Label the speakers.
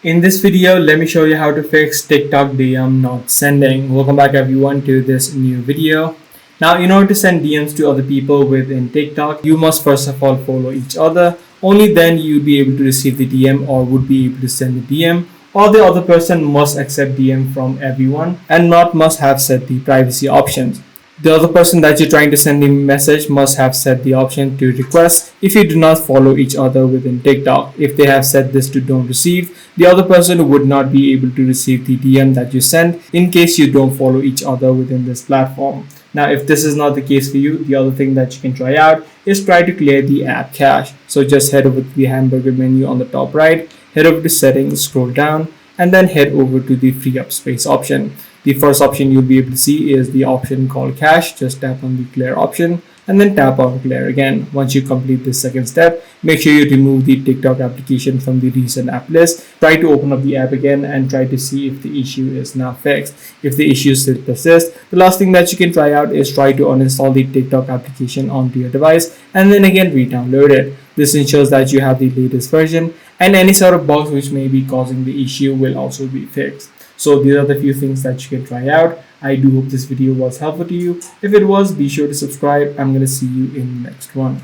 Speaker 1: In this video, let me show you how to fix TikTok DM not sending. Welcome back everyone to this new video. Now, in order to send DMs to other people within TikTok, you must first of all follow each other. Only then you'll be able to receive the DM or would be able to send the DM. Or the other person must accept DM from everyone and not must have set the privacy options. The other person that you're trying to send the message must have set the option to request if you do not follow each other within TikTok. If they have set this to don't receive, the other person would not be able to receive the DM that you send in case you don't follow each other within this platform. Now, if this is not the case for you, the other thing that you can try out is try to clear the app cache. So just head over to the hamburger menu on the top right, head over to settings, scroll down, and then head over to the free up space option. The first option you'll be able to see is the option called cache. Just tap on the clear option and then tap on clear again. Once you complete this second step, make sure you remove the TikTok application from the recent app list. Try to open up the app again and try to see if the issue is now fixed. If the issue still persists, the last thing that you can try out is try to uninstall the TikTok application onto your device and then again re-download it. This ensures that you have the latest version and any sort of bugs which may be causing the issue will also be fixed. So these are the few things that you can try out. I do hope this video was helpful to you. If it was, be sure to subscribe. I'm going to see you in the next one.